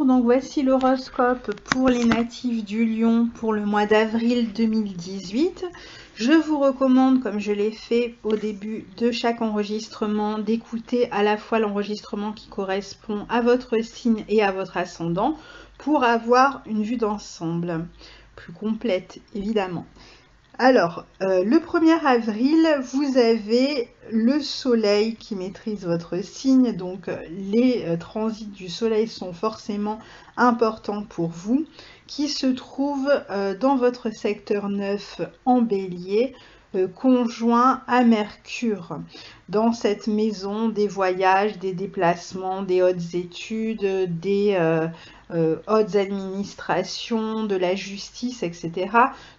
Bonjour, donc voici l'horoscope pour les natifs du Lion pour le mois d'avril 2018. Je vous recommande, comme je l'ai fait au début de chaque enregistrement, d'écouter à la fois l'enregistrement qui correspond à votre signe et à votre ascendant pour avoir une vue d'ensemble, plus complète évidemment. Alors, le 1er avril, vous avez le soleil qui maîtrise votre signe, donc les transits du soleil sont forcément importants pour vous, qui se trouve dans votre secteur 9 en bélier, conjoint à Mercure. Dans cette maison, des voyages, des déplacements, des hautes études, des hautes administrations, de la justice, etc.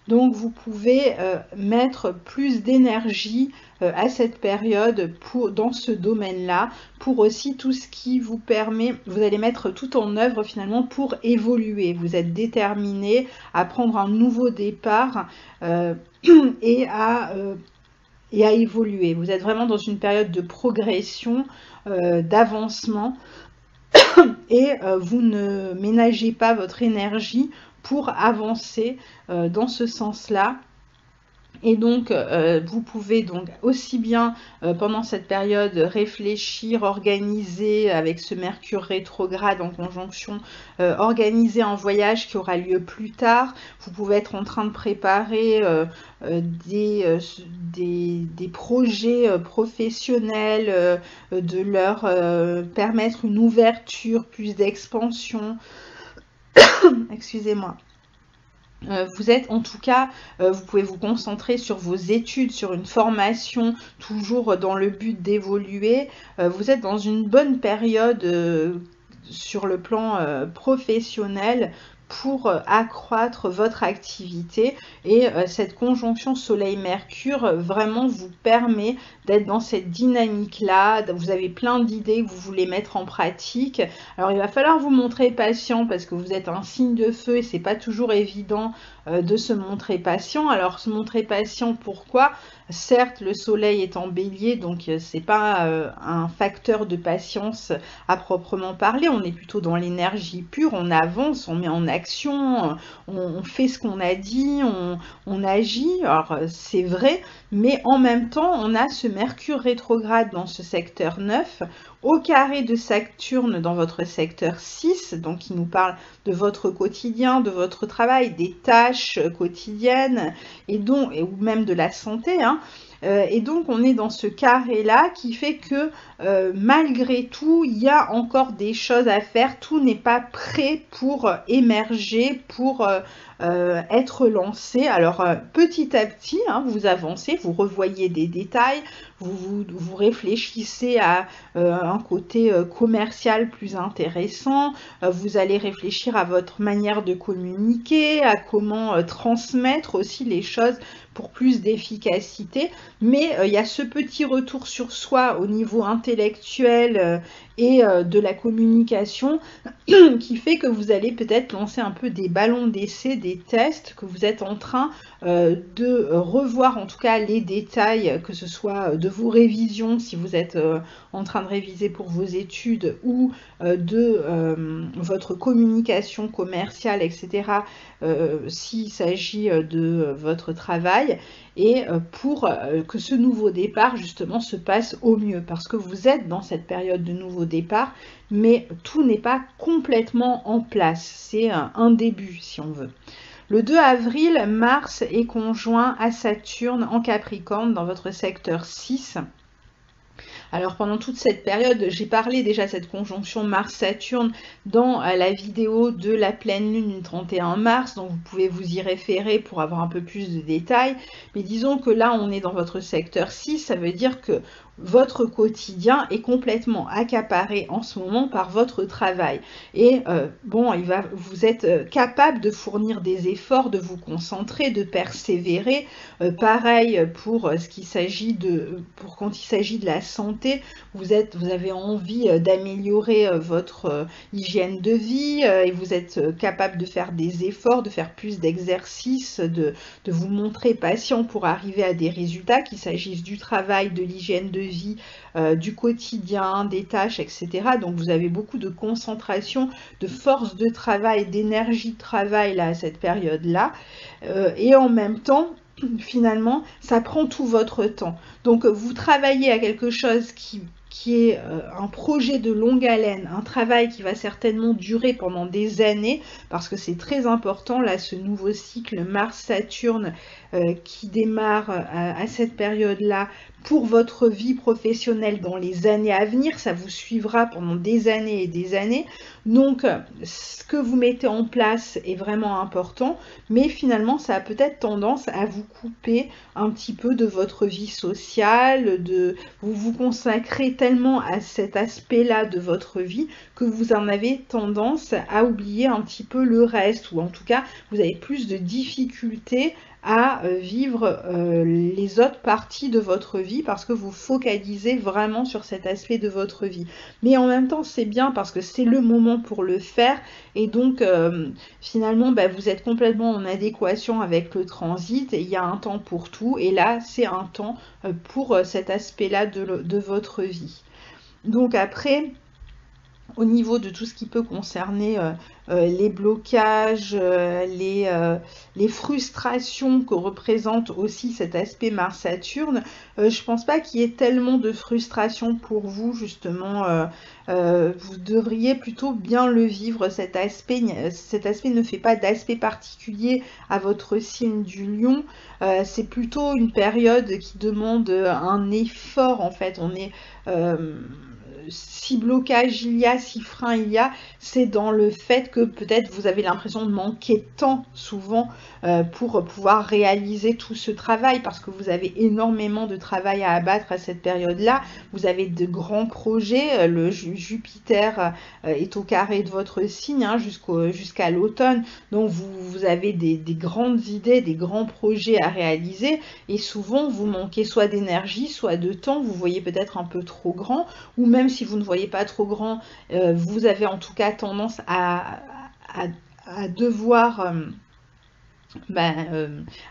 Donc vous pouvez mettre plus d'énergie à cette période dans ce domaine-là, pour aussi tout ce qui vous permet, vous allez mettre tout en œuvre finalement pour évoluer. Vous êtes déterminé à prendre un nouveau départ et à évoluer. Vous êtes vraiment dans une période de progression, d'avancement, et vous ne ménagez pas votre énergie pour avancer dans ce sens-là. Et donc, vous pouvez donc aussi bien pendant cette période réfléchir, organiser avec ce Mercure rétrograde en conjonction, organiser un voyage qui aura lieu plus tard. Vous pouvez être en train de préparer des projets professionnels, de leur permettre une ouverture, plus d'expansion. Excusez-moi. Vous êtes en tout cas, vous pouvez vous concentrer sur vos études, sur une formation, toujours dans le but d'évoluer. Vous êtes dans une bonne période sur le plan professionnel pour accroître votre activité, et cette conjonction Soleil-Mercure vraiment vous permet d'être dans cette dynamique-là. Vous avez plein d'idées que vous voulez mettre en pratique. Alors il va falloir vous montrer patient parce que vous êtes un signe de feu et c'est pas toujours évident de se montrer patient. Alors se montrer patient, pourquoi? Certes, le soleil est en bélier, donc c'est pas un facteur de patience à proprement parler. On est plutôt dans l'énergie pure, on avance, on met en action, on fait ce qu'on a dit, on agit. Alors c'est vrai, mais en même temps, on a ce Mercure rétrograde dans ce secteur 9, au carré de Saturne dans votre secteur 6, donc qui nous parle de votre quotidien, de votre travail, des tâches quotidiennes, et donc, ou même de la santé, hein. Et donc on est dans ce carré-là qui fait que malgré tout, il y a encore des choses à faire. Tout n'est pas prêt pour émerger, pour être lancé. Alors petit à petit, hein, vous avancez, vous revoyez des détails, vous réfléchissez à un côté commercial plus intéressant, vous allez réfléchir à votre manière de communiquer, à comment transmettre aussi les choses pour plus d'efficacité, mais il y a ce petit retour sur soi au niveau intellectuel et de la communication qui fait que vous allez peut-être lancer un peu des ballons d'essai, des tests, que vous êtes en train de revoir en tout cas les détails, que ce soit de vos révisions si vous êtes en train de réviser pour vos études, ou de votre communication commerciale, etc. S'il s'agit de votre travail, et pour que ce nouveau départ justement se passe au mieux, parce que vous êtes dans cette période de nouveau départ, mais tout n'est pas complètement en place, c'est un début si on veut. Le 2 avril, Mars est conjoint à Saturne en Capricorne dans votre secteur 6. Alors pendant toute cette période, j'ai parlé déjà de cette conjonction Mars-Saturne dans la vidéo de la pleine lune du 31 mars, donc vous pouvez vous y référer pour avoir un peu plus de détails. Mais disons que là, on est dans votre secteur 6, ça veut dire que votre quotidien est complètement accaparé en ce moment par votre travail. Et bon, vous êtes capable de fournir des efforts, de vous concentrer, de persévérer. Pareil pour ce qui s'agit quand il s'agit de la santé, vous avez envie d'améliorer votre hygiène de vie, et vous êtes capable de faire des efforts, de faire plus d'exercices, de vous montrer patient pour arriver à des résultats, qu'il s'agisse du travail, de l'hygiène de vie du quotidien, des tâches, etc. Donc vous avez beaucoup de concentration, de force de travail, d'énergie de travail là, à cette période-là. Et en même temps, finalement, ça prend tout votre temps. Donc vous travaillez à quelque chose qui est un projet de longue haleine, un travail qui va certainement durer pendant des années, parce que c'est très important, là, ce nouveau cycle Mars-Saturne qui démarre à cette période-là pour votre vie professionnelle dans les années à venir, ça vous suivra pendant des années et des années. Donc, ce que vous mettez en place est vraiment important, mais finalement, ça a peut-être tendance à vous couper un petit peu de votre vie sociale, vous vous consacrez tellement à cet aspect-là de votre vie que vous en avez tendance à oublier un petit peu le reste, ou en tout cas, vous avez plus de difficultés à vivre les autres parties de votre vie parce que vous focalisez vraiment sur cet aspect de votre vie. Mais en même temps, c'est bien parce que c'est le moment pour le faire et donc finalement, vous êtes complètement en adéquation avec le transit. Il y a un temps pour tout et là, c'est un temps pour cet aspect-là de votre vie. Donc après, au niveau de tout ce qui peut concerner les blocages, les frustrations que représente aussi cet aspect Mars-Saturne, je pense pas qu'il y ait tellement de frustration pour vous, justement. Vous devriez plutôt bien le vivre, cet aspect. Cet aspect ne fait pas d'aspect particulier à votre signe du Lion. C'est plutôt une période qui demande un effort, en fait. On est... si blocage il y a, si frein il y a, c'est dans le fait que peut-être vous avez l'impression de manquer de temps souvent pour pouvoir réaliser tout ce travail parce que vous avez énormément de travail à abattre à cette période-là. Vous avez de grands projets, le Jupiter est au carré de votre signe jusqu'à l'automne, donc vous avez des grandes idées, des grands projets à réaliser et souvent vous manquez soit d'énergie, soit de temps, vous voyez peut-être un peu trop grand ou même si vous ne voyez pas trop grand, vous avez en tout cas tendance à devoir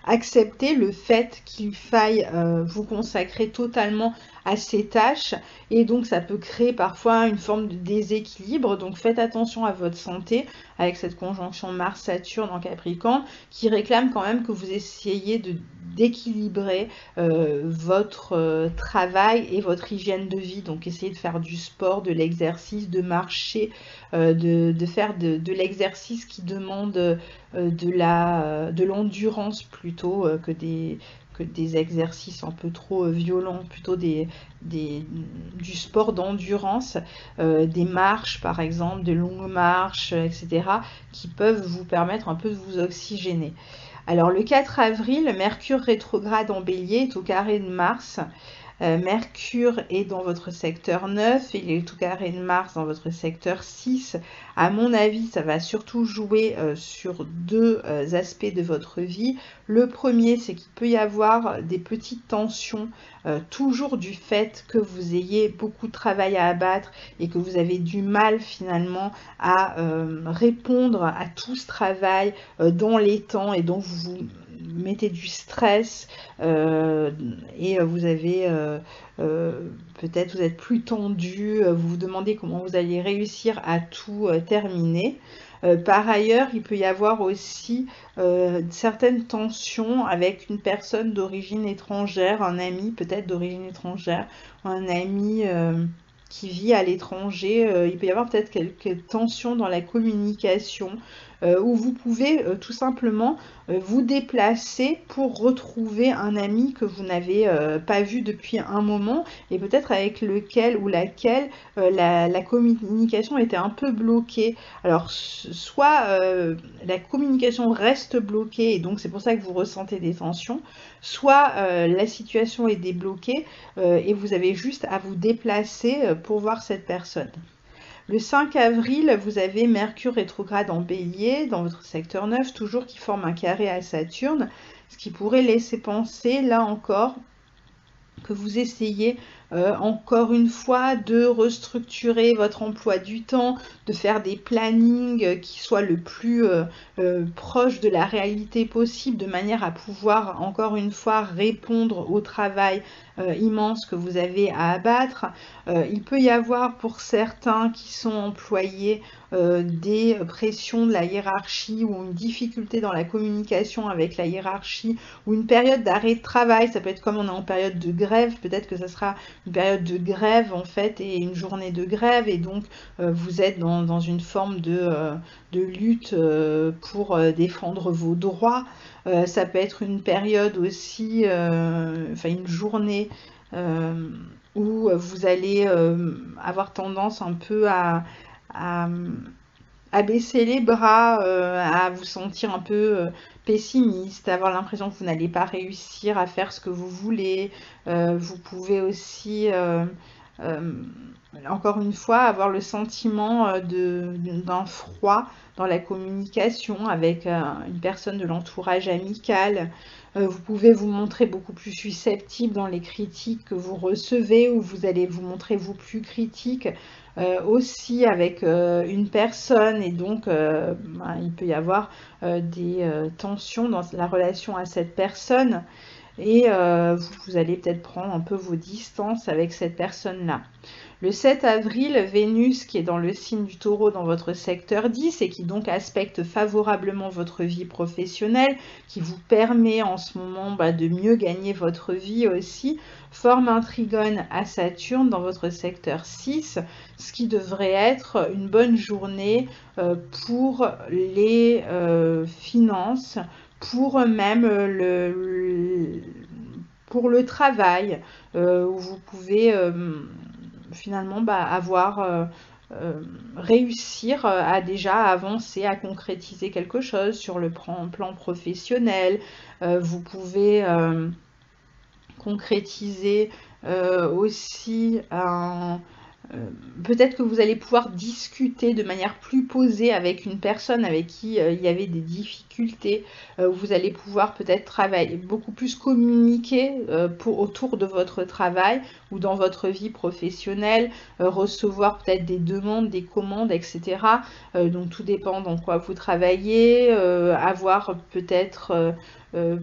accepter le fait qu'il faille vous consacrer totalement à ces tâches et donc ça peut créer parfois une forme de déséquilibre. Donc faites attention à votre santé avec cette conjonction Mars-Saturne en Capricorne qui réclame quand même que vous essayiez d'équilibrer votre travail et votre hygiène de vie. Donc essayez de faire du sport, de l'exercice, de marcher, de faire de l'exercice qui demande de l'endurance plutôt que des exercices un peu trop violents, plutôt du sport d'endurance, des marches par exemple, de longues marches, etc., qui peuvent vous permettre un peu de vous oxygéner. Alors le 4 avril, Mercure rétrograde en Bélier est au carré de Mars. Mercure est dans votre secteur 9 et il est au carré de Mars dans votre secteur 6. À mon avis, ça va surtout jouer sur deux aspects de votre vie. Le premier, c'est qu'il peut y avoir des petites tensions, toujours du fait que vous ayez beaucoup de travail à abattre et que vous avez du mal finalement à répondre à tout ce travail dans les temps et donc vous mettez du stress et vous avez peut-être vous êtes plus tendu, vous vous demandez comment vous allez réussir à tout terminer. Par ailleurs, il peut y avoir aussi certaines tensions avec une personne d'origine étrangère, un ami peut-être d'origine étrangère, un ami qui vit à l'étranger. Il peut y avoir peut-être quelques tensions dans la communication où vous pouvez tout simplement vous déplacer pour retrouver un ami que vous n'avez pas vu depuis un moment et peut-être avec lequel ou laquelle la communication était un peu bloquée. Alors soit la communication reste bloquée et donc c'est pour ça que vous ressentez des tensions, soit la situation est débloquée et vous avez juste à vous déplacer pour voir cette personne. Le 5 avril, vous avez Mercure rétrograde en Bélier dans votre secteur 9, toujours qui forme un carré à Saturne, ce qui pourrait laisser penser, là encore, que vous essayez encore une fois, de restructurer votre emploi du temps, de faire des plannings qui soient le plus proche de la réalité possible, de manière à pouvoir, encore une fois, répondre au travail immense que vous avez à abattre. Il peut y avoir pour certains qui sont employés des pressions de la hiérarchie ou une difficulté dans la communication avec la hiérarchie ou une période d'arrêt de travail. Ça peut être comme on est en période de grève, peut-être que ça sera une période de grève en fait et une journée de grève et donc vous êtes dans une forme de lutte pour défendre vos droits. Ça peut être une période aussi, enfin une journée où vous allez avoir tendance un peu à, à baisser les bras, à vous sentir un peu pessimiste, à avoir l'impression que vous n'allez pas réussir à faire ce que vous voulez. Vous pouvez aussi, encore une fois, avoir le sentiment d'un froid dans la communication avec une personne de l'entourage amical. Vous pouvez vous montrer beaucoup plus susceptible dans les critiques que vous recevez ou vous allez vous montrer vous plus critique aussi avec une personne et donc il peut y avoir des tensions dans la relation à cette personne et vous allez peut-être prendre un peu vos distances avec cette personne-là. Le 7 avril, Vénus, qui est dans le signe du Taureau dans votre secteur 10 et qui donc aspecte favorablement votre vie professionnelle, qui vous permet en ce moment de mieux gagner votre vie aussi, forme un trigone à Saturne dans votre secteur 6, ce qui devrait être une bonne journée pour les finances, pour même pour le travail, où vous pouvez finalement avoir réussir à déjà avancer, à concrétiser quelque chose sur le plan professionnel. Vous pouvez concrétiser aussi peut-être que vous allez pouvoir discuter de manière plus posée avec une personne avec qui il y avait des difficultés. Vous allez pouvoir peut-être travailler, beaucoup plus communiquer autour de votre travail ou dans votre vie professionnelle, recevoir peut-être des demandes, des commandes, etc. Donc tout dépend dans quoi vous travaillez, avoir peut-être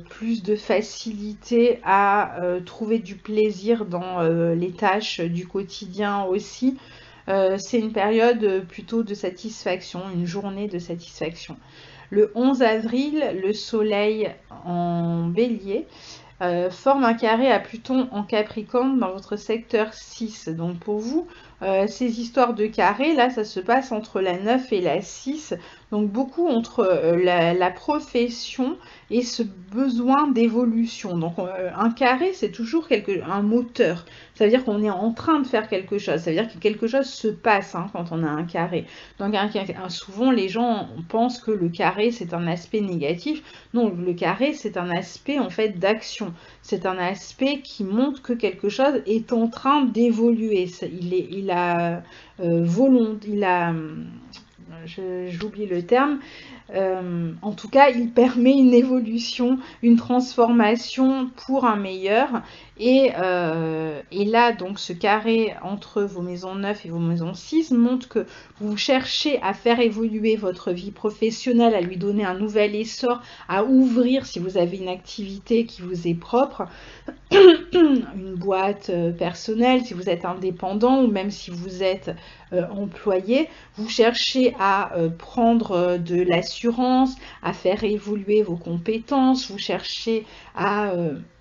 plus de facilité à trouver du plaisir dans les tâches du quotidien aussi. C'est une période plutôt de satisfaction, une journée de satisfaction. Le 11 avril, le soleil en bélier forme un carré à Pluton en Capricorne dans votre secteur 6. Donc pour vous, ces histoires de carré, là, ça se passe entre la 9 et la 6. Donc beaucoup entre la profession et ce besoin d'évolution. Donc un carré, c'est toujours un moteur. Ça veut dire qu'on est en train de faire quelque chose. Ça veut dire que quelque chose se passe quand on a un carré. Donc souvent, les gens pensent que le carré, c'est un aspect négatif. Non, le carré, c'est un aspect en fait d'action. C'est un aspect qui montre que quelque chose est en train d'évoluer. Il a j'oublie le terme. En tout cas, il permet une évolution, une transformation pour un meilleur. Et là, donc, ce carré entre vos maisons 9 et vos maisons 6 montre que vous cherchez à faire évoluer votre vie professionnelle, à lui donner un nouvel essor, à ouvrir si vous avez une activité qui vous est propre, une boîte personnelle, si vous êtes indépendant ou même si vous êtes employé, vous cherchez à prendre de l'assurance, à faire évoluer vos compétences, vous cherchez à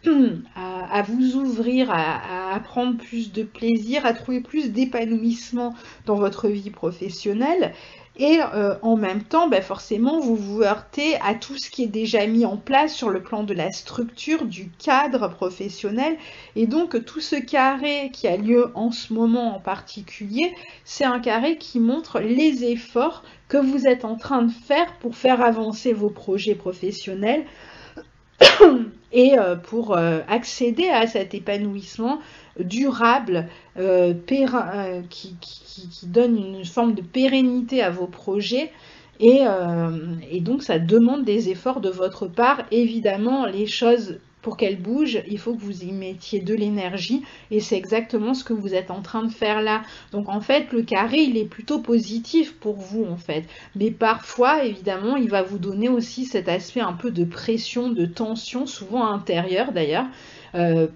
vous ouvrir, à prendre plus de plaisir, à trouver plus d'épanouissement dans votre vie professionnelle. Et en même temps, forcément, vous vous heurtez à tout ce qui est déjà mis en place sur le plan de la structure, du cadre professionnel. Et donc, tout ce carré qui a lieu en ce moment en particulier, c'est un carré qui montre les efforts que vous êtes en train de faire pour faire avancer vos projets professionnels et pour accéder à cet épanouissement durable, qui donne une forme de pérennité à vos projets. Et donc ça demande des efforts de votre part. Évidemment, les choses pour qu'elle bouge, il faut que vous y mettiez de l'énergie et c'est exactement ce que vous êtes en train de faire là. Donc en fait, le carré, il est plutôt positif pour vous en fait. Mais parfois, évidemment, il va vous donner aussi cet aspect un peu de pression, de tension, souvent intérieure d'ailleurs.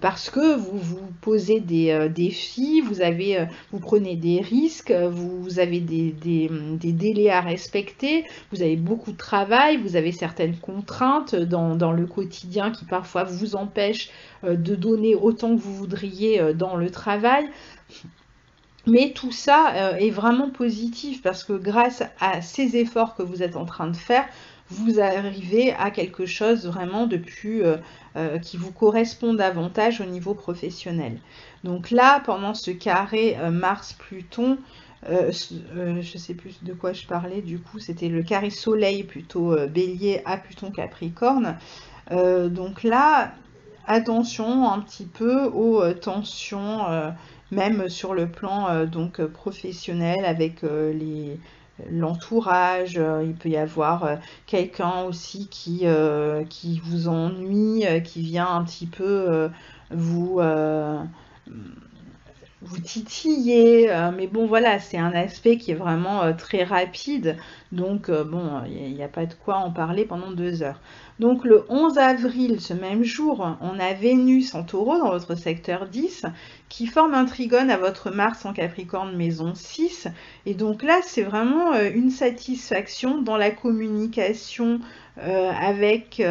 Parce que vous vous posez des défis, vous prenez des risques, vous avez des délais à respecter, vous avez beaucoup de travail, vous avez certaines contraintes dans le quotidien qui parfois vous empêchent de donner autant que vous voudriez dans le travail. Mais tout ça est vraiment positif parce que grâce à ces efforts que vous êtes en train de faire, vous arrivez à quelque chose vraiment de plus qui vous correspond davantage au niveau professionnel. Donc là, pendant ce carré Mars-Pluton, je ne sais plus de quoi je parlais, du coup c'était le carré Soleil plutôt Bélier à Pluton Capricorne. Donc là, attention un petit peu aux tensions, même sur le plan donc professionnel avec l'entourage. Il peut y avoir quelqu'un aussi qui vous ennuie, qui vient un petit peu vous vous titiller, mais bon voilà, c'est un aspect qui est vraiment très rapide, donc bon, il n'y a pas de quoi en parler pendant 2 heures. Donc le 11 avril, ce même jour, on a Vénus en Taureau dans votre secteur 10, qui forme un trigone à votre Mars en Capricorne maison 6, et donc là c'est vraiment une satisfaction dans la communication avec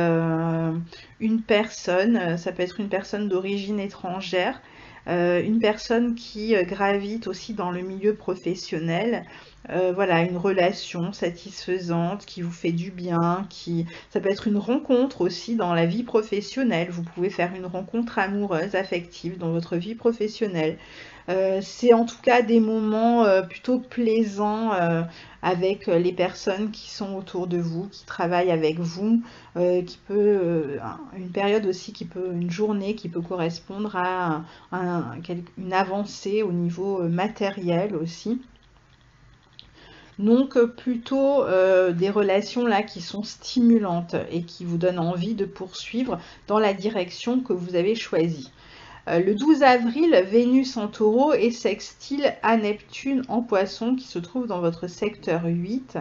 une personne, ça peut être une personne d'origine étrangère, une personne qui gravite aussi dans le milieu professionnel, voilà, une relation satisfaisante qui vous fait du bien, ça peut être une rencontre aussi dans la vie professionnelle, vous pouvez faire une rencontre amoureuse, affective dans votre vie professionnelle. C'est en tout cas des moments plutôt plaisants avec les personnes qui sont autour de vous, qui travaillent avec vous, une période aussi une journée qui peut correspondre à une avancée au niveau matériel aussi. Donc plutôt des relations là qui sont stimulantes et qui vous donnent envie de poursuivre dans la direction que vous avez choisie. Le 12 avril, Vénus en Taureau est sextile à Neptune en Poisson qui se trouve dans votre secteur 8.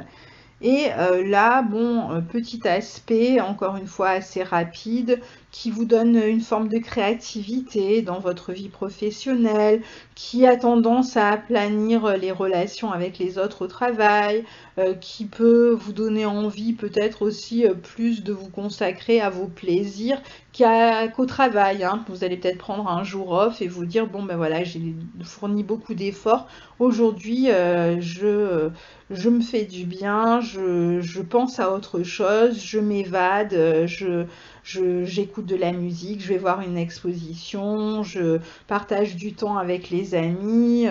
Et là, bon, petit aspect, encore une fois assez rapide, qui vous donne une forme de créativité dans votre vie professionnelle, qui a tendance à aplanir les relations avec les autres au travail, qui peut vous donner envie peut-être aussi plus de vous consacrer à vos plaisirs qu'au travail. Hein. Vous allez peut-être prendre un jour off et vous dire, bon ben voilà, j'ai fourni beaucoup d'efforts, aujourd'hui je me fais du bien, je pense à autre chose, je m'évade, j'écoute de la musique, je vais voir une exposition, je partage du temps avec les amis.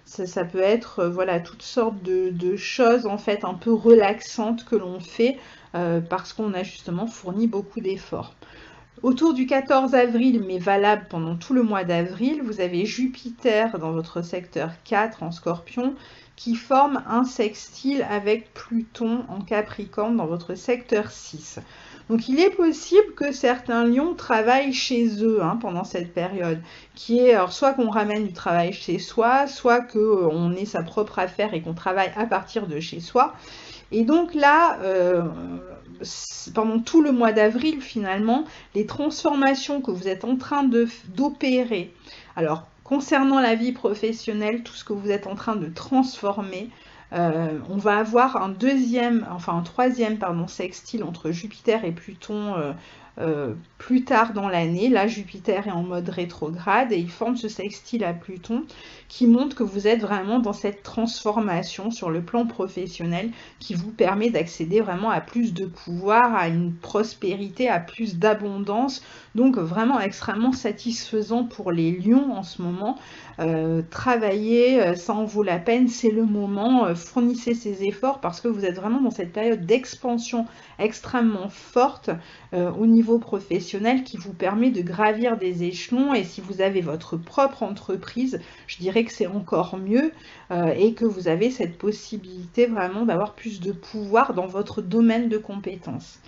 Ça peut être voilà, toutes sortes de choses en fait un peu relaxantes que l'on fait parce qu'on a justement fourni beaucoup d'efforts. Autour du 14 avril, mais valable pendant tout le mois d'avril, vous avez Jupiter dans votre secteur 4 en Scorpion qui forme un sextile avec Pluton en Capricorne dans votre secteur 6. Donc il est possible que certains lions travaillent chez eux pendant cette période, qui est alors soit qu'on ramène du travail chez soi, soit qu'on ait sa propre affaire et qu'on travaille à partir de chez soi. Et donc là, pendant tout le mois d'avril, finalement, les transformations que vous êtes en train d'opérer, alors concernant la vie professionnelle, tout ce que vous êtes en train de transformer, on va avoir un troisième sextile entre Jupiter et Pluton plus tard dans l'année. Là, Jupiter est en mode rétrograde et il forme ce sextile à Pluton qui montre que vous êtes vraiment dans cette transformation sur le plan professionnel qui vous permet d'accéder vraiment à plus de pouvoir, à une prospérité, à plus d'abondance. Donc vraiment extrêmement satisfaisant pour les lions en ce moment. Travailler, ça en vaut la peine, c'est le moment, fournissez ces efforts parce que vous êtes vraiment dans cette période d'expansion extrêmement forte au niveau professionnel qui vous permet de gravir des échelons et si vous avez votre propre entreprise, je dirais que c'est encore mieux et que vous avez cette possibilité vraiment d'avoir plus de pouvoir dans votre domaine de compétences.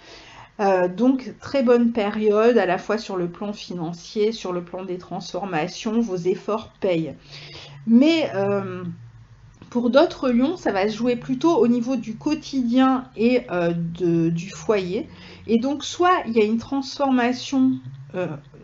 Donc très bonne période à la fois sur le plan financier, sur le plan des transformations, vos efforts payent. Mais pour d'autres lions, ça va se jouer plutôt au niveau du quotidien et du foyer. Et donc, soit il y a une transformation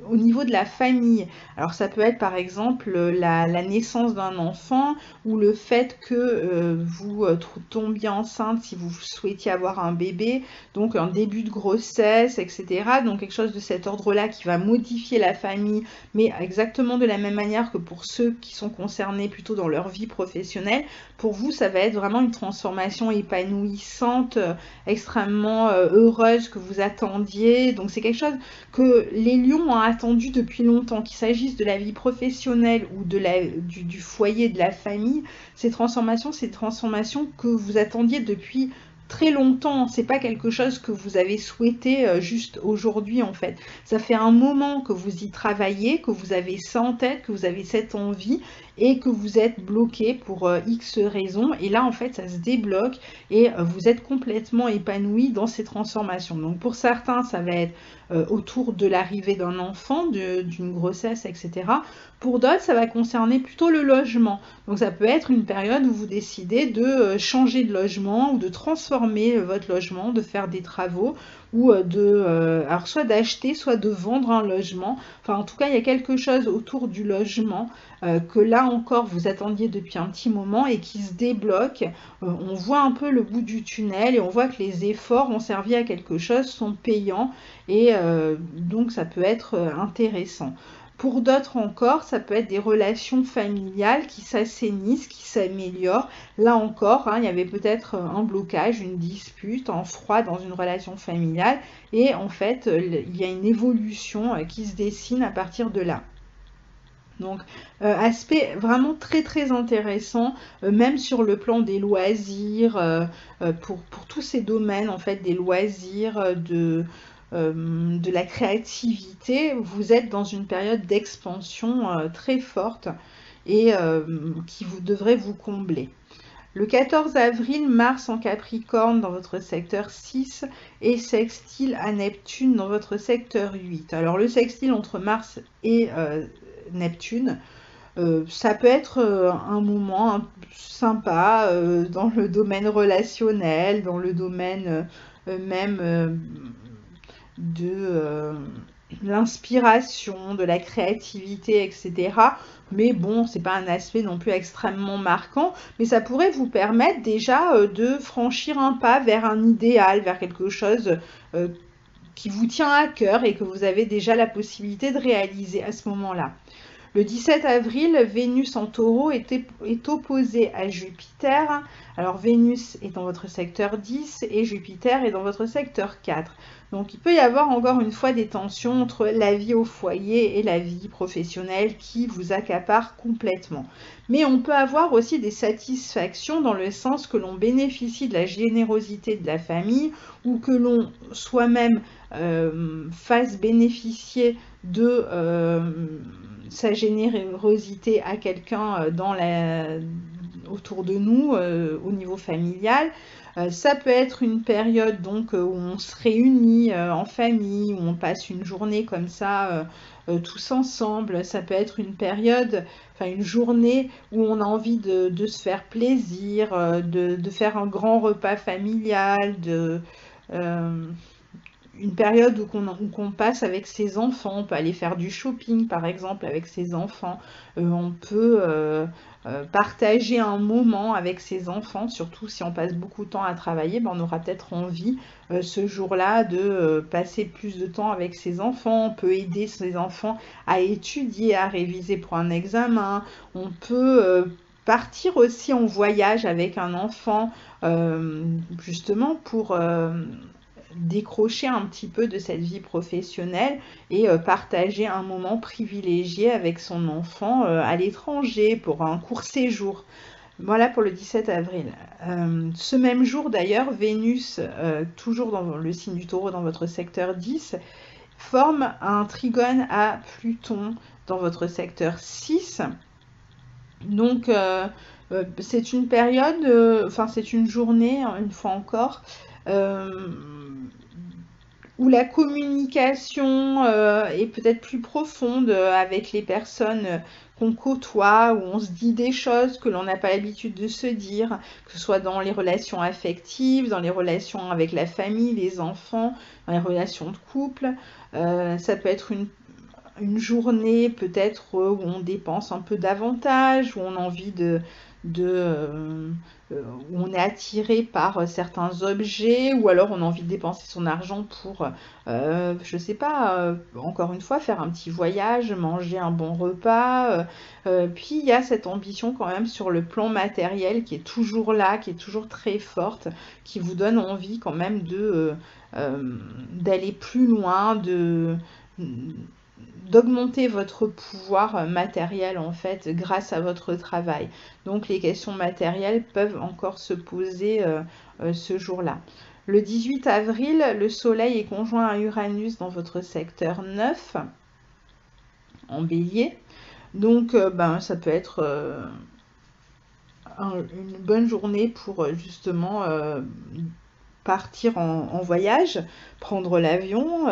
au niveau de la famille. Alors, ça peut être par exemple la naissance d'un enfant ou le fait que vous tombiez enceinte si vous souhaitiez avoir un bébé, donc un début de grossesse, etc. Donc, quelque chose de cet ordre-là qui va modifier la famille, mais exactement de la même manière que pour ceux qui sont concernés plutôt dans leur vie professionnelle. Pour vous, ça va être vraiment une transformation épanouissante, extrêmement heureuse que vous attendiez. Donc c'est quelque chose que les lions ont attendu depuis longtemps, qu'il s'agisse de la vie professionnelle ou du foyer, de la famille. Ces transformations que vous attendiez depuis très longtemps. C'est pas quelque chose que vous avez souhaité juste aujourd'hui en fait. Ça fait un moment que vous y travaillez, que vous avez ça en tête, que vous avez cette envie et que vous êtes bloqué pour X raisons. Et là en fait ça se débloque et vous êtes complètement épanoui dans ces transformations. Donc pour certains ça va être autour de l'arrivée d'un enfant, d'une grossesse, etc. Pour d'autres, ça va concerner plutôt le logement. Donc ça peut être une période où vous décidez de changer de logement ou de transformer votre logement, de faire des travaux ou alors soit d'acheter, soit de vendre un logement. Enfin, en tout cas, il y a quelque chose autour du logement que là encore, vous attendiez depuis un petit moment et qui se débloque. On voit un peu le bout du tunnel et on voit que les efforts ont servi à quelque chose, sont payants et donc ça peut être intéressant. Pour d'autres encore, ça peut être des relations familiales qui s'assainissent, qui s'améliorent. Là encore, il y avait peut-être un blocage, une dispute, un froid dans une relation familiale. Et en fait, il y a une évolution qui se dessine à partir de là. Donc, aspect vraiment très très intéressant, même sur le plan des loisirs, pour tous ces domaines, en fait, des loisirs, de la créativité, vous êtes dans une période d'expansion très forte et qui devrait vous combler. Le 14 avril, Mars en Capricorne dans votre secteur 6 et sextile à Neptune dans votre secteur 8. Alors le sextile entre Mars et Neptune, ça peut être un moment sympa dans le domaine relationnel, dans le domaine même de l'inspiration, de la créativité, etc. Mais bon, c'est pas un aspect non plus extrêmement marquant, mais ça pourrait vous permettre déjà de franchir un pas vers un idéal, vers quelque chose qui vous tient à cœur et que vous avez déjà la possibilité de réaliser à ce moment-là. Le 17 avril, Vénus en Taureau est opposée à Jupiter. Alors Vénus est dans votre secteur 10 et Jupiter est dans votre secteur 4. Donc il peut y avoir encore une fois des tensions entre la vie au foyer et la vie professionnelle qui vous accaparent complètement. Mais on peut avoir aussi des satisfactions dans le sens que l'on bénéficie de la générosité de la famille ou que l'on soi-même fasse bénéficier de sa générosité à quelqu'un autour de nous au niveau familial. Ça peut être une période donc où on se réunit en famille, où on passe une journée comme ça tous ensemble. Ça peut être une période, enfin une journée où on a envie de se faire plaisir, de faire un grand repas familial, une période où qu'on passe avec ses enfants. On peut aller faire du shopping par exemple avec ses enfants. On peut partager un moment avec ses enfants, surtout si on passe beaucoup de temps à travailler, on aura peut-être envie ce jour-là de passer plus de temps avec ses enfants. On peut aider ses enfants à étudier, à réviser pour un examen. On peut partir aussi en voyage avec un enfant justement pour décrocher un petit peu de cette vie professionnelle et partager un moment privilégié avec son enfant à l'étranger pour un court séjour. Voilà pour le 17 avril. Ce même jour d'ailleurs, Vénus, toujours dans le signe du Taureau dans votre secteur 10, forme un trigone à Pluton dans votre secteur 6. Donc c'est une période, enfin c'est une journée, une fois encore, où la communication est peut-être plus profonde avec les personnes qu'on côtoie, où on se dit des choses que l'on n'a pas l'habitude de se dire, que ce soit dans les relations affectives, dans les relations avec la famille, les enfants, dans les relations de couple. Ça peut être une journée peut-être où on dépense un peu davantage, où on a envie où on est attiré par certains objets, ou alors on a envie de dépenser son argent pour, je sais pas, encore une fois, faire un petit voyage, manger un bon repas. Puis il y a cette ambition quand même sur le plan matériel qui est toujours là, qui est toujours très forte, qui vous donne envie quand même d'aller plus loin, d'augmenter votre pouvoir matériel en fait grâce à votre travail. Donc les questions matérielles peuvent encore se poser ce jour-là. Le 18 avril, le Soleil est conjoint à Uranus dans votre secteur 9 en Bélier. Donc ça peut être une bonne journée pour justement partir en voyage, prendre l'avion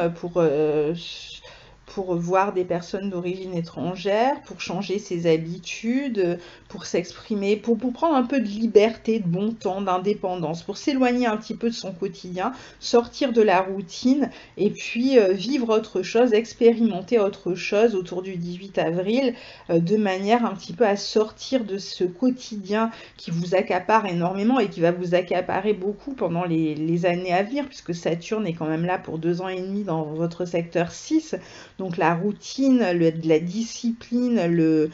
pour voir des personnes d'origine étrangère, pour changer ses habitudes, pour s'exprimer, pour prendre un peu de liberté, de bon temps, d'indépendance, pour s'éloigner un petit peu de son quotidien, sortir de la routine et puis vivre autre chose, expérimenter autre chose autour du 18 avril, de manière un petit peu à sortir de ce quotidien qui vous accapare énormément et qui va vous accaparer beaucoup pendant les années à venir, puisque Saturne est quand même là pour 2 ans et demi dans votre secteur 6. Donc la routine, la discipline, le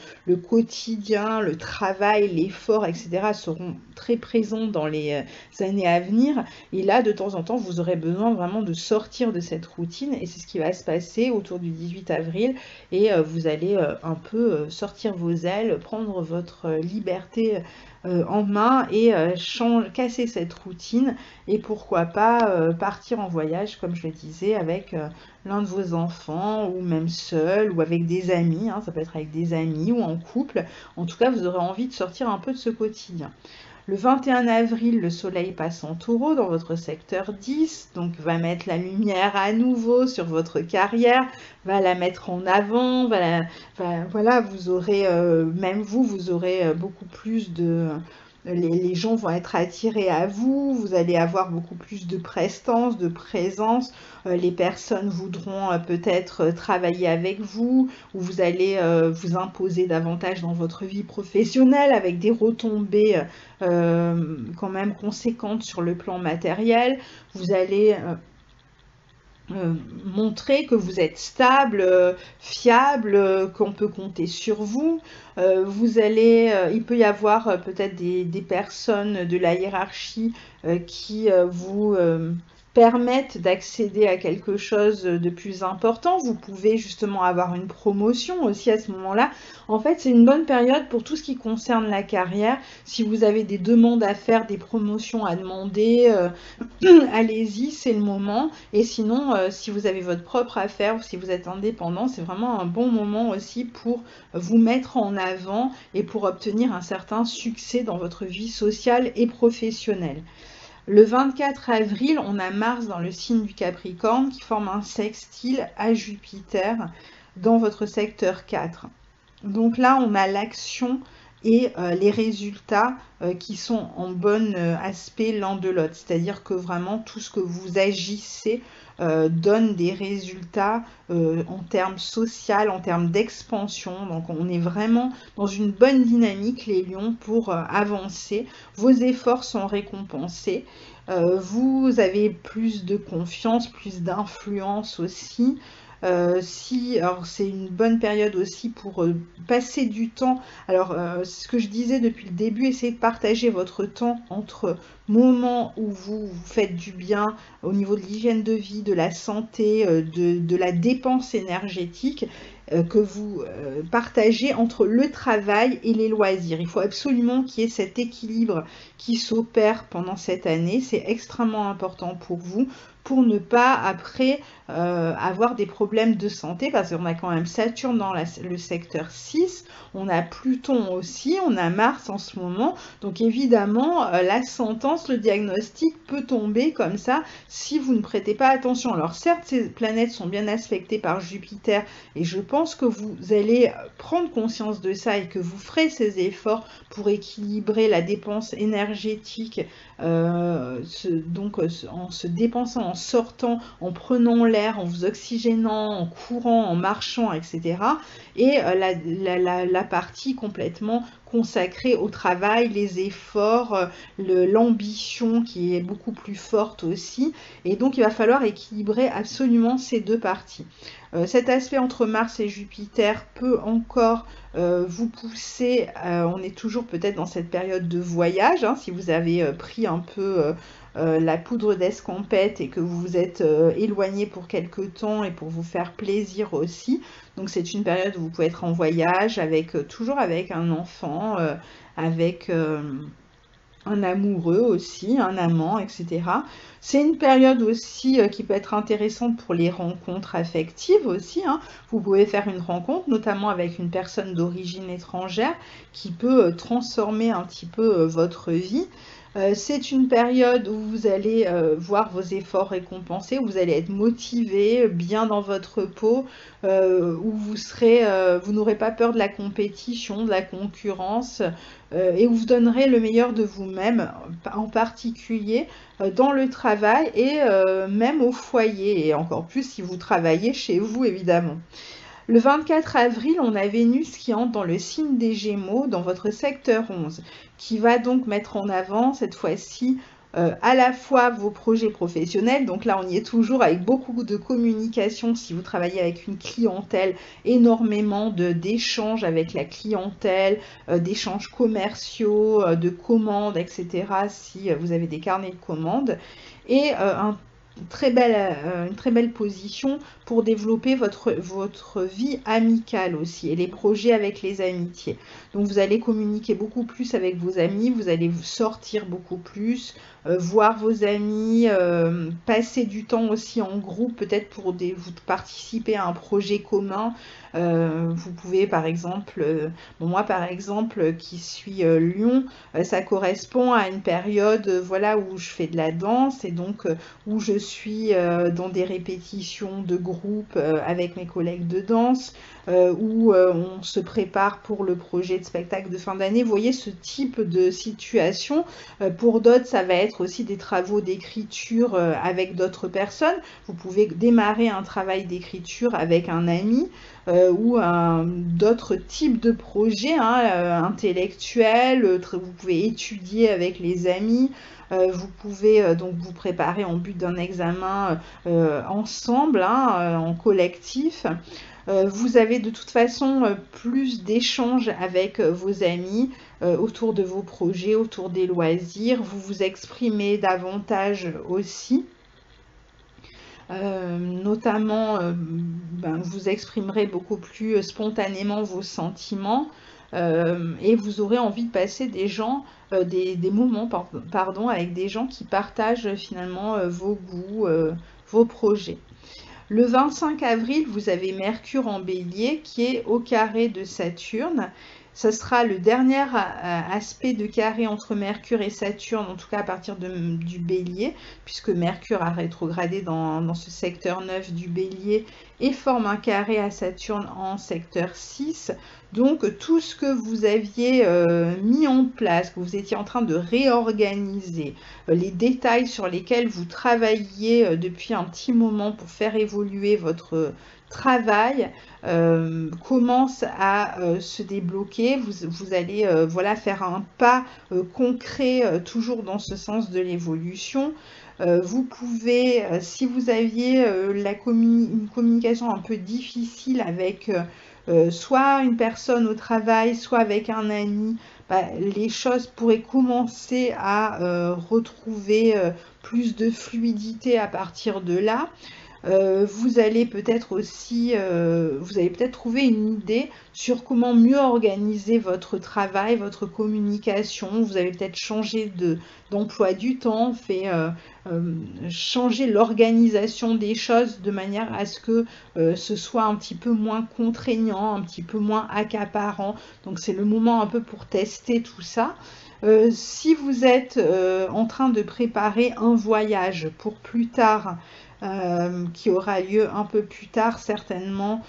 quotidien, le travail, l'effort, etc. seront très présents dans les années à venir. Et là, de temps en temps, vous aurez besoin vraiment de sortir de cette routine. Et c'est ce qui va se passer autour du 18 avril. Et vous allez un peu sortir vos ailes, prendre votre liberté en main et casser cette routine et pourquoi pas partir en voyage comme je le disais avec l'un de vos enfants ou même seul ou avec des amis, hein, ça peut être avec des amis ou en couple. En tout cas, vous aurez envie de sortir un peu de ce quotidien. Le 21 avril, le soleil passe en taureau dans votre secteur 10, donc va mettre la lumière à nouveau sur votre carrière, va la mettre en avant, voilà, vous aurez, même vous aurez beaucoup plus les gens vont être attirés à vous, vous allez avoir beaucoup plus de prestance, de présence, les personnes voudront peut-être travailler avec vous, ou vous allez vous imposer davantage dans votre vie professionnelle avec des retombées quand même conséquentes sur le plan matériel. Vous allez montrer que vous êtes stable, fiable, qu'on peut compter sur vous. Il peut y avoir peut-être des personnes de la hiérarchie qui vous permettent d'accéder à quelque chose de plus important. Vous pouvez justement avoir une promotion aussi à ce moment-là. En fait, c'est une bonne période pour tout ce qui concerne la carrière. Si vous avez des demandes à faire, des promotions à demander, allez-y, c'est le moment. Et sinon, si vous avez votre propre affaire ou si vous êtes indépendant, c'est vraiment un bon moment aussi pour vous mettre en avant et pour obtenir un certain succès dans votre vie sociale et professionnelle. Le 24 avril, on a Mars dans le signe du Capricorne qui forme un sextile à Jupiter dans votre secteur 4. Donc là, on a l'action et les résultats qui sont en bon aspect l'un de l'autre. C'est-à-dire que vraiment tout ce que vous agissez donne des résultats en termes social, en termes d'expansion. Donc on est vraiment dans une bonne dynamique, les lions, pour avancer. Vos efforts sont récompensés. Vous avez plus de confiance, plus d'influence aussi. Alors c'est une bonne période aussi pour passer du temps. Alors, ce que je disais depuis le début, essayez de partager votre temps entre moments où vous faites du bien au niveau de l'hygiène de vie, de la santé, de la dépense énergétique, que vous partagez entre le travail et les loisirs. Il faut absolument qu'il y ait cet équilibre qui s'opère pendant cette année. C'est extrêmement important pour vous pour ne pas après avoir des problèmes de santé, parce qu'on a quand même Saturne dans le secteur 6, on a Pluton aussi, on a Mars en ce moment, donc évidemment la sentence, le diagnostic peut tomber comme ça si vous ne prêtez pas attention. Alors certes, ces planètes sont bien aspectées par Jupiter, et je pense que vous allez prendre conscience de ça et que vous ferez ces efforts pour équilibrer la dépense énergétique, donc en se dépensant, en sortant, en prenant l'air, en vous oxygénant, en courant, en marchant, etc. Et la partie complètement consacrée au travail, les efforts, l'ambition qui est beaucoup plus forte aussi. Et donc il va falloir équilibrer absolument ces deux parties. Cet aspect entre Mars et Jupiter peut encore vous pousser, on est toujours peut-être dans cette période de voyage, hein, si vous avez pris un peu la poudre d'escampette et que vous vous êtes éloigné pour quelque temps et pour vous faire plaisir aussi. Donc c'est une période où vous pouvez être en voyage, toujours avec un enfant, avec un amoureux aussi, un amant, etc. C'est une période aussi qui peut être intéressante pour les rencontres affectives aussi, hein. Vous pouvez faire une rencontre, notamment avec une personne d'origine étrangère, qui peut transformer un petit peu votre vie. C'est une période où vous allez voir vos efforts récompensés, où vous allez être motivé, bien dans votre peau, où vous n'aurez pas peur de la compétition, de la concurrence, et où vous donnerez le meilleur de vous-même, en particulier dans le travail et même au foyer, et encore plus si vous travaillez chez vous, évidemment. Le 24 avril, on a Vénus qui entre dans le signe des Gémeaux, dans votre secteur 11, qui va donc mettre en avant, cette fois-ci, à la fois vos projets professionnels, donc là on y est toujours avec beaucoup de communication, si vous travaillez avec une clientèle, énormément d'échanges avec la clientèle, d'échanges commerciaux, de commandes, etc., si vous avez des carnets de commandes, et une très belle position pour développer votre vie amicale aussi et les projets avec les amitiés. Donc vous allez communiquer beaucoup plus avec vos amis, vous allez sortir beaucoup plus, voir vos amis, passer du temps aussi en groupe, peut-être pour vous participer à un projet commun. Vous pouvez par exemple, moi par exemple qui suis Lion, ça correspond à une période voilà, où je fais de la danse et donc où je suis dans des répétitions de groupe avec mes collègues de danse, où on se prépare pour le projet de spectacle de fin d'année. Vous voyez ce type de situation. Pour d'autres, ça va être aussi des travaux d'écriture avec d'autres personnes. Vous pouvez démarrer un travail d'écriture avec un ami ou d'autres types de projets intellectuels. Vous pouvez étudier avec les amis. Vous pouvez donc vous préparer en but d'un examen ensemble, en collectif. Vous avez de toute façon plus d'échanges avec vos amis autour de vos projets, autour des loisirs. Vous vous exprimez davantage aussi. Notamment, vous exprimerez beaucoup plus spontanément vos sentiments et vous aurez envie de passer des moments avec des gens qui partagent finalement vos goûts, vos projets. Le 25 avril, vous avez Mercure en Bélier qui est au carré de Saturne. Ce sera le dernier aspect de carré entre Mercure et Saturne, en tout cas à partir du Bélier, puisque Mercure a rétrogradé dans ce secteur 9 du Bélier et forme un carré à Saturne en secteur 6. Donc tout ce que vous aviez mis en place, que vous étiez en train de réorganiser, les détails sur lesquels vous travailliez depuis un petit moment pour faire évoluer votre travail commence à se débloquer. Vous allez voilà, faire un pas concret toujours dans ce sens de l'évolution. Vous pouvez, si vous aviez une communication un peu difficile avec soit une personne au travail, soit avec un ami, les choses pourraient commencer à retrouver plus de fluidité à partir de là. Vous allez peut-être aussi, vous allez peut-être trouver une idée sur comment mieux organiser votre travail, votre communication. Vous allez peut-être changer d'emploi du temps, changer l'organisation des choses de manière à ce que ce soit un petit peu moins contraignant, un petit peu moins accaparant. Donc c'est le moment un peu pour tester tout ça. Si vous êtes en train de préparer un voyage pour plus tard, qui aura lieu un peu plus tard certainement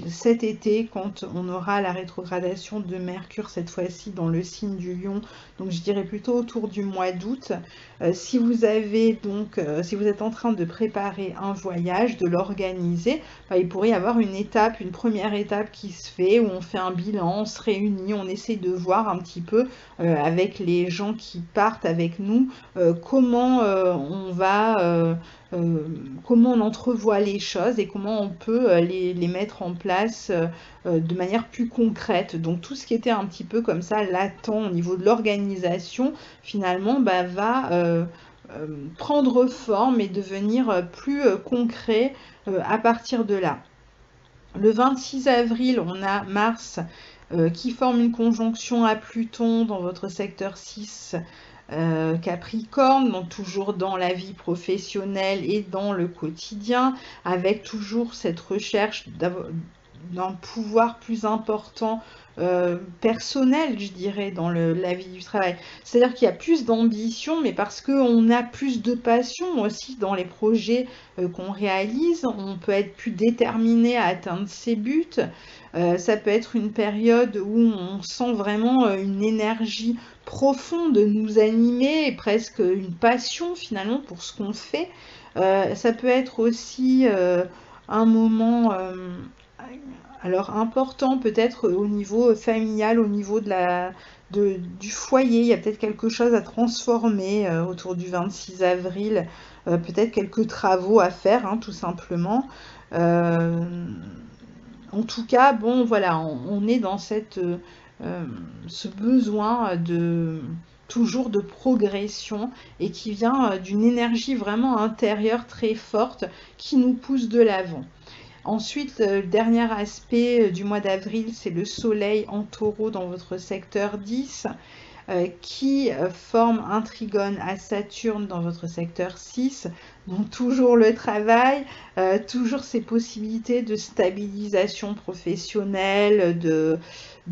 cet été, quand on aura la rétrogradation de Mercure cette fois-ci dans le signe du Lion, donc je dirais plutôt autour du mois d'août. Si vous avez donc, si vous êtes en train de préparer un voyage, de l'organiser, il pourrait y avoir une première étape qui se fait, où on fait un bilan, on se réunit, on essaie de voir un petit peu avec les gens qui partent avec nous, comment on va, comment on entrevoit les choses et comment on peut les mettre en place de manière plus concrète. Donc tout ce qui était un petit peu comme ça latent au niveau de l'organisation, finalement va prendre forme et devenir plus concret à partir de là. Le 26 avril, on a Mars qui forme une conjonction à Pluton dans votre secteur 6 Capricorne, donc toujours dans la vie professionnelle et dans le quotidien, avec toujours cette recherche d'un pouvoir plus important personnel, je dirais, dans la vie du travail. C'est-à-dire qu'il y a plus d'ambition, mais parce qu'on a plus de passion aussi dans les projets qu'on réalise, on peut être plus déterminé à atteindre ses buts. Ça peut être une période où on sent vraiment une énergie profonde nous animer et presque une passion finalement pour ce qu'on fait. Ça peut être aussi un moment alors important peut-être au niveau familial, au niveau du foyer. Il y a peut-être quelque chose à transformer autour du 26 avril, peut-être quelques travaux à faire hein, tout simplement. En tout cas, bon voilà, on est dans ce besoin toujours de progression et qui vient d'une énergie vraiment intérieure très forte qui nous pousse de l'avant. Ensuite, le dernier aspect du mois d'avril, c'est le soleil en taureau dans votre secteur 10 qui forme un trigone à Saturne dans votre secteur 6. Donc toujours le travail, toujours ces possibilités de stabilisation professionnelle, de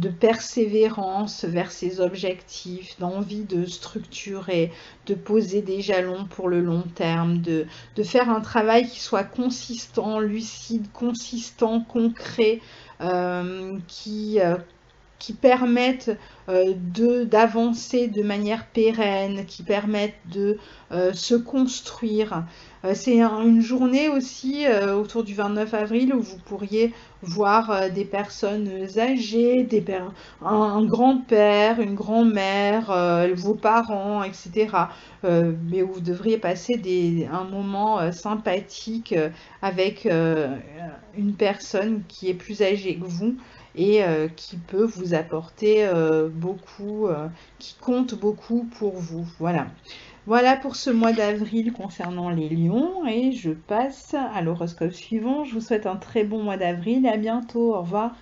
persévérance vers ses objectifs, d'envie de structurer, de poser des jalons pour le long terme, de faire un travail qui soit consistant, lucide, consistant, concret, qui permettent d'avancer de manière pérenne, qui permettent de se construire. C'est une journée aussi autour du 29 avril où vous pourriez voir des personnes âgées, un grand-père, une grand-mère, vos parents, etc. Mais où vous devriez passer un moment sympathique avec une personne qui est plus âgée que vous et qui peut vous apporter beaucoup, qui compte beaucoup pour vous. Voilà. Voilà pour ce mois d'avril concernant les lions et je passe à l'horoscope suivant. Je vous souhaite un très bon mois d'avril et à bientôt. Au revoir.